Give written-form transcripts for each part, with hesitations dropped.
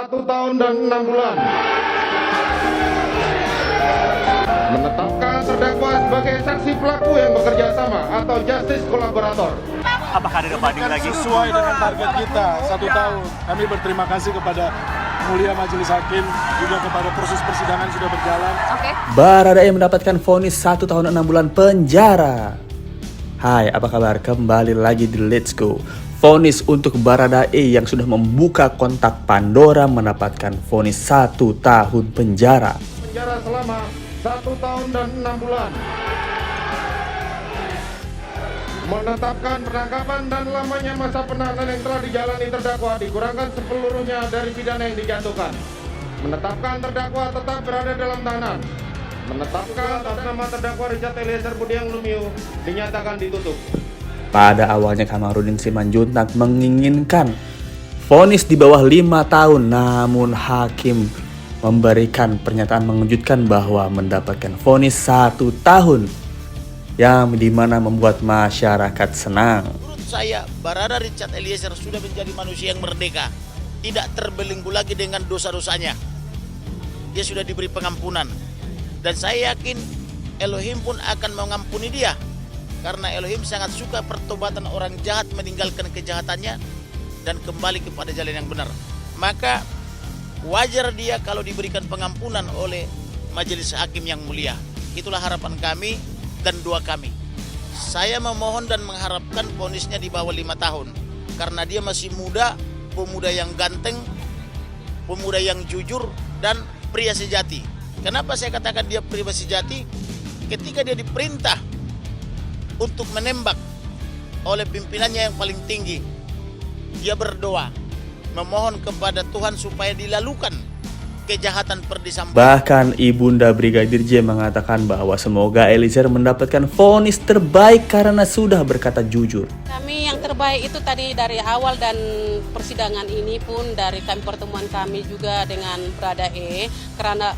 1 tahun dan 6 bulan. Menetapkan terdakwa sebagai saksi pelaku yang bekerja sama atau justice kolaborator. Apakah ada banding lagi? Sesuai dengan target kita 1 tahun. Kami berterima kasih kepada Mulia Majelis Hakim, juga kepada proses persidangan sudah berjalan. Baradae mendapatkan vonis 1 tahun 6 bulan penjara. Hai, apa kabar? Kembali lagi di Let's Go. Vonis untuk Baradae yang sudah membuka kontak Pandora mendapatkan vonis 1 tahun penjara. Penjara selama 1 tahun dan 6 bulan. Menetapkan penangkapan dan lamanya masa penahanan yang telah dijalani terdakwa dikurangkan sepeluruhnya dari pidana yang dijatuhkan. Menetapkan terdakwa tetap berada dalam tahanan. Menetapkan atas nama terdakwa Richard Eliezer Budiang Lumiu dinyatakan ditutup. Pada awalnya Kamarudin Simanjuntak menginginkan vonis di bawah 5 tahun, namun hakim memberikan pernyataan mengejutkan bahwa mendapatkan vonis 1 tahun yang dimana membuat masyarakat senang. Menurut saya, Barada Richard Eliezer sudah menjadi manusia yang merdeka, tidak terbelenggu lagi dengan dosa-dosanya. Dia sudah diberi pengampunan, dan saya yakin Elohim pun akan mengampuni dia, karena Elohim sangat suka pertobatan orang jahat meninggalkan kejahatannya dan kembali kepada jalan yang benar. Maka wajar dia kalau diberikan pengampunan oleh majelis hakim yang mulia. Itulah harapan kami dan doa kami. Saya memohon dan mengharapkan vonisnya di bawah 5 tahun, karena dia masih muda, pemuda yang ganteng, pemuda yang jujur, dan pria sejati. Kenapa saya katakan dia pria sejati? Ketika dia diperintah untuk menembak oleh pimpinannya yang paling tinggi, dia berdoa, memohon kepada Tuhan supaya dilalukan kejahatan perdisambo. Bahkan Ibunda Brigadir J mengatakan bahwa semoga Eliezer mendapatkan vonis terbaik karena sudah berkata jujur. Kami yang terbaik itu tadi dari awal dan persidangan ini pun dari pertemuan kami juga dengan Baradae, karena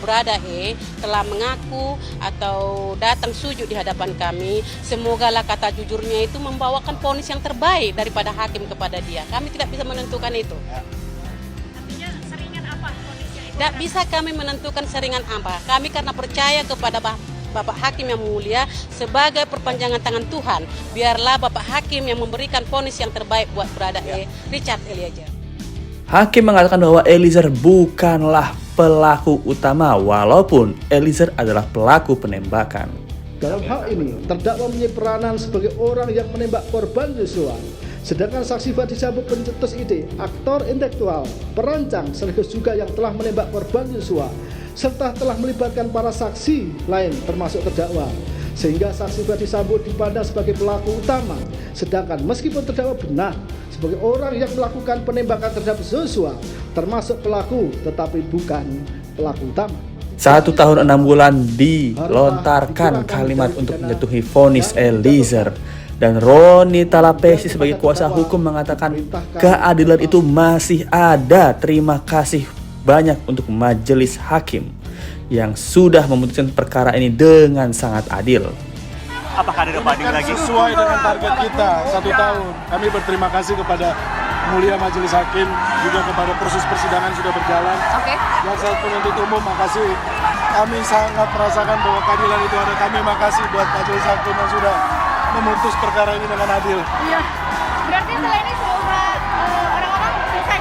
Baradae telah mengaku atau datang sujud di hadapan kami. Semogalah kata jujurnya itu membawakan vonis yang terbaik daripada hakim kepada dia. Kami tidak bisa menentukan itu. Artinya seringan apa vonisnya itu? Tidak bisa kami menentukan seringan apa. Kami karena percaya kepada Bapak Hakim yang mulia sebagai perpanjangan tangan Tuhan. Biarlah Bapak Hakim yang memberikan vonis yang terbaik buat Baradae Richard Eliezer. Hakim mengatakan bahwa Eliezer bukanlah pelaku utama walaupun Eliezer adalah pelaku penembakan. Dalam hal ini, terdakwa mempunyai peranan sebagai orang yang menembak korban Yosua. Sedangkan saksi Ferdi Sambo pencetus ide, aktor intelektual, perancang, sekaligus juga yang telah menembak korban Yosua, serta telah melibatkan para saksi lain termasuk terdakwa. Sehingga saksi Ferdi Sambo dipandang sebagai pelaku utama. Sedangkan meskipun terdakwa benar sebagai orang yang melakukan penembakan terhadap Yosua, termasuk pelaku tetapi bukan pelaku utama. 1 tahun 6 bulan dilontarkan kalimat untuk menjatuhi vonis Eliezer. Dan Roni Talapesi sebagai kuasa hukum mengatakan keadilan itu masih ada. Terima kasih banyak untuk majelis hakim yang sudah memutuskan perkara ini dengan sangat adil. Apakah ada banding lagi? Sesuai dengan target kita 1 tahun. Kami berterima kasih kepada Mulia Majelis Hakim, juga kepada proses persidangan sudah berjalan. Jaksa penuntut umum, makasih. Kami sangat merasakan bahwa keadilan itu ada. Kami makasih buat Majelis Hakim yang sudah memutus perkara ini dengan adil. Iya. Berarti setelah ini semua orang-orang selesai.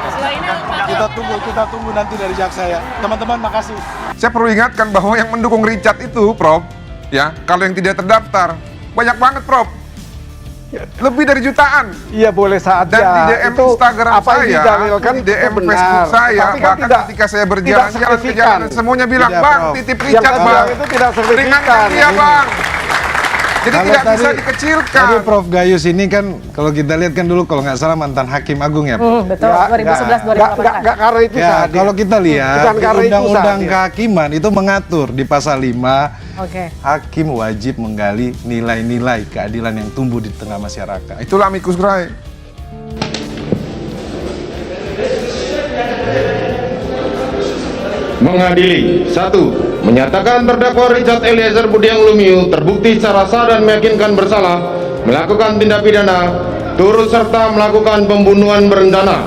Setelah ini Kita tunggu nanti dari jaksa ya. Teman-teman makasih. Saya perlu ingatkan bahwa yang mendukung Richard itu, Prof, ya, kalau yang tidak terdaftar, banyak banget, Prof. Lebih dari jutaan. Iya, boleh saja. Dan di DM itu Instagram apa saya, di DM benar. Facebook saya, Tapi kan bahkan tidak, ketika saya berjalan-jalan ke jalanan, semuanya bilang, Tidak, Bang, Prof. titip Yang Richard, saya Bang. bilang itu tidak signifikan. Ringankan dia, Bang. Jadi Kalau tidak bisa tadi dikecilkan. Prof Gayus ini kan, kalau kita lihat kan dulu kalau nggak salah mantan Hakim Agung ya. betul, 2011-2018. Nggak karena itu Ya, kalau kita lihat Bukan karena itu undang-undang saat, ya. kehakiman itu mengatur di pasal 5, Oke. hakim wajib menggali nilai-nilai keadilan yang tumbuh di tengah masyarakat. Itulah amicus curiae. Mengadili 1. Menyatakan terdakwa Richard Eliezer Budiang Lumiu terbukti secara sah dan meyakinkan bersalah melakukan tindak pidana turut serta melakukan pembunuhan berencana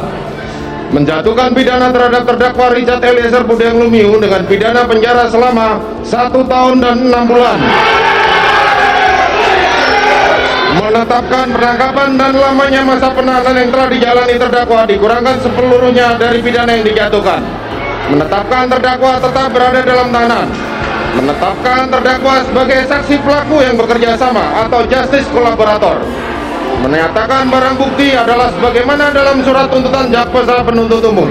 menjatuhkan pidana terhadap terdakwa Richard Eliezer Budiang Lumiu dengan pidana penjara selama 1 tahun dan 6 bulan. Menetapkan penangkapan dan lamanya masa penahanan yang telah dijalani terdakwa dikurangkan sepeluruhnya dari pidana yang dijatuhkan. Menetapkan terdakwa tetap berada dalam tahanan. Menetapkan terdakwa sebagai saksi pelaku yang bekerja sama atau justice kolaborator. Menyatakan barang bukti adalah sebagaimana dalam surat tuntutan jaksa penuntut umum.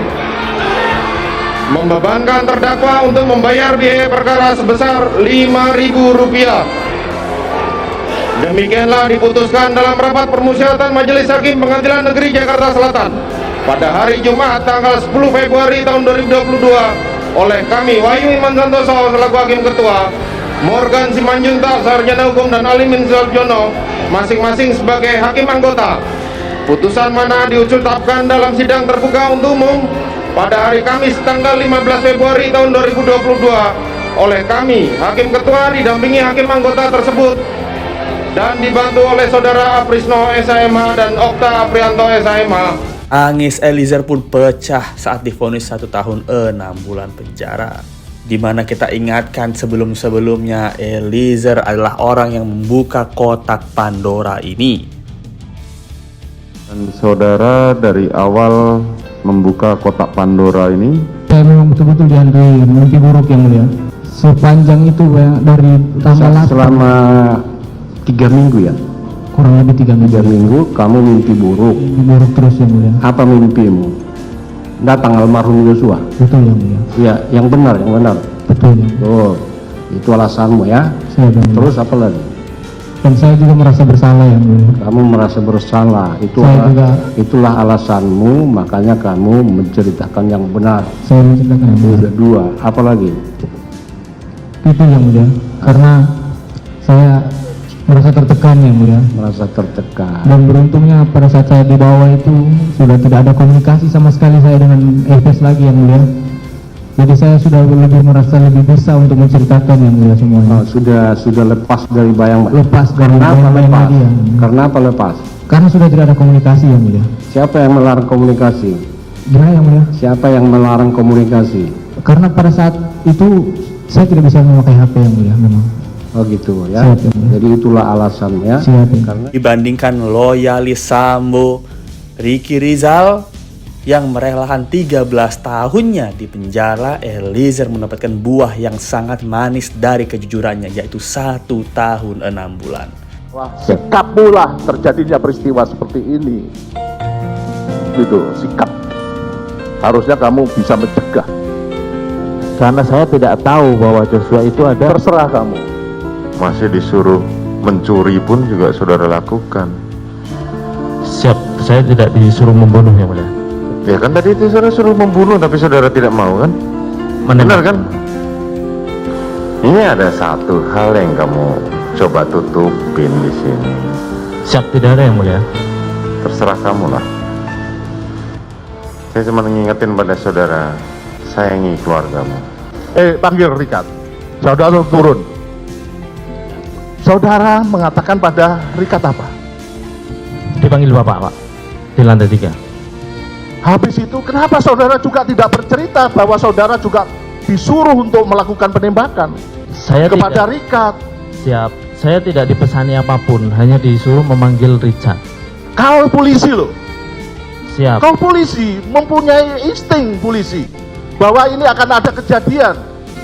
Membebankan terdakwa untuk membayar biaya perkara sebesar Rp5.000. Demikianlah diputuskan dalam rapat permusyawaratan Majelis Hakim Pengadilan Negeri Jakarta Selatan pada hari Jumat tanggal 10 Februari tahun 2022 oleh kami Wahyu Iman Santoso selaku Hakim Ketua, Morgan Simanjuntak Sarjana Hukum dan Alimin Sarjono masing-masing sebagai Hakim Anggota. Putusan mana diucapkan dalam sidang terbuka untuk umum pada hari Kamis tanggal 15 Februari tahun 2022 oleh kami Hakim Ketua didampingi Hakim Anggota tersebut dan dibantu oleh Saudara Aprisno SHMH dan Okta Aprianto SHMH. Tangis Eliezer pun pecah saat divonis 1 tahun 6 bulan penjara. Dimana kita ingatkan sebelum-sebelumnya Eliezer adalah orang yang membuka kotak Pandora ini. Dan saudara dari awal membuka kotak Pandora ini, saya memang betul-betul dihantui mimpi buruk yang mulia. Sepanjang itu dari tanggal selama 3 minggu ya? Kurang lebih 3 minggu. 3 minggu kamu mimpi buruk. Mimpi buruk terus yang mulia. Apa mimpimu? Datang almarhum Yosua. Betul yang mulia. Ya, yang benar, yang benar. Betul yang mulia. Oh, itu alasanmu ya. Saya benar. Terus apa lagi? Dan saya juga merasa bersalah yang mulia. Kamu merasa bersalah. Itulah alasanmu, makanya kamu menceritakan yang benar. Saya menceritakan yang benar. Kedua, apa lagi? Itu yang mulia. Karena saya merasa tertekan yang mulia. Merasa tertekan. Dan beruntungnya pada saat saya di bawah itu sudah tidak ada komunikasi sama sekali saya dengan LPS lagi yang mulia. Jadi saya sudah merasa lebih bisa untuk menceritakan yang mulia semuanya. Oh, sudah lepas dari bayang. Lepas dari bayang-bayang dia. Karena apa lepas? Karena sudah tidak ada komunikasi yang mulia. Siapa yang melarang komunikasi? Dia yang mulia. Siapa yang melarang komunikasi? Karena pada saat itu saya tidak bisa memakai HP yang mulia memang. Oh gitu ya. Siap, jadi itulah alasannya. Karena dibandingkan loyalis Sambo, Ricky Rizal yang merelakan 13 tahunnya di penjara, Eliezer mendapatkan buah yang sangat manis dari kejujurannya, yaitu 1 tahun 6 bulan. Wah, sikap pula terjadinya peristiwa seperti ini. Gitu, sikap. Harusnya kamu bisa mencegah. Karena saya tidak tahu bahwa Joshua itu ada. Terserah kamu. Masih disuruh mencuri pun juga saudara lakukan. Siap, saya tidak disuruh membunuh yang mulia. Ya kan tadi itu saudara suruh membunuh tapi saudara tidak mau kan? Benar kan? Ini ada satu hal yang kamu coba tutupin di sini. Siap, tidak ada yang mulia. Terserah kamu lah. Saya cuma mengingatkan pada saudara, sayangi keluargamu. Panggil Richard. Saudara turun. Saudara mengatakan pada Richard apa? Dipanggil Bapak, Pak. Di lantai 3. Habis itu kenapa saudara juga tidak bercerita bahwa saudara juga disuruh untuk melakukan penembakan kepada Richard? Siap, saya tidak dipesani apapun, hanya disuruh memanggil Richard. Kau polisi loh. Siap. Kau polisi, mempunyai insting polisi bahwa ini akan ada kejadian.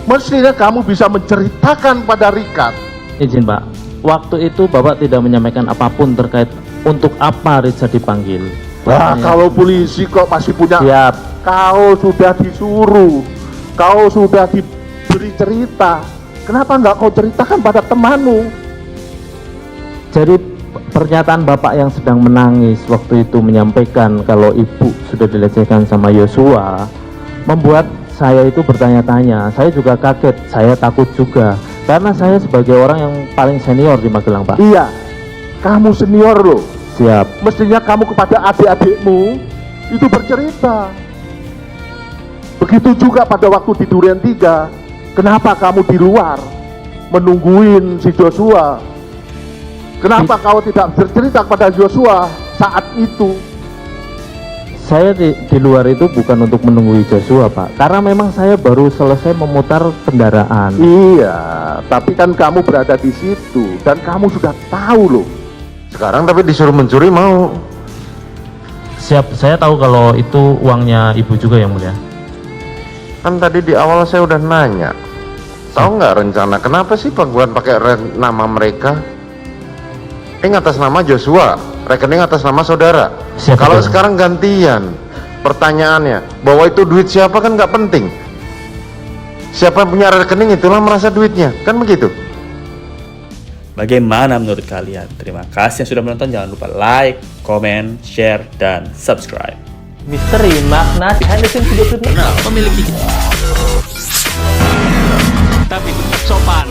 Mestinya kamu bisa menceritakan pada Richard. Izin Pak, waktu itu Bapak tidak menyampaikan apapun terkait untuk apa Richard dipanggil. Nah, kalau polisi kok masih punya. Siap. Kau sudah disuruh, kau sudah diberi cerita, kenapa nggak kau ceritakan pada temanmu? Jadi pernyataan Bapak yang sedang menangis waktu itu menyampaikan kalau ibu sudah dilecehkan sama Yosua membuat saya itu bertanya-tanya. Saya juga kaget, saya takut juga karena saya sebagai orang yang paling senior di Magelang, Pak. Iya, kamu senior loh. Siap. Mestinya kamu kepada adik-adikmu itu bercerita. Begitu juga pada waktu di Durian 3, kenapa kamu di luar menungguin si Joshua? Kenapa kau tidak bercerita kepada Joshua saat itu? saya di luar itu bukan untuk menunggu Joshua, Pak, karena memang saya baru selesai memutar kendaraan. Iya, tapi kan kamu berada di situ dan kamu sudah tahu loh. Sekarang tapi disuruh mencuri mau. Siap, saya tahu kalau itu uangnya Ibu juga yang mulia. Kan tadi di awal saya udah nanya. Tahu nggak rencana kenapa sih Pak Guan pakai nama mereka? Atas nama Joshua, rekening atas nama saudara. Kalau sekarang gantian, pertanyaannya bahwa itu duit siapa kan nggak penting. Siapa yang punya rekening itulah merasa duitnya, kan begitu? Bagaimana menurut kalian? Terima kasih yang sudah menonton. Jangan lupa like, comment, share, dan subscribe. Misteri makna behind the scenes video klip memiliki tapi tetap sopan.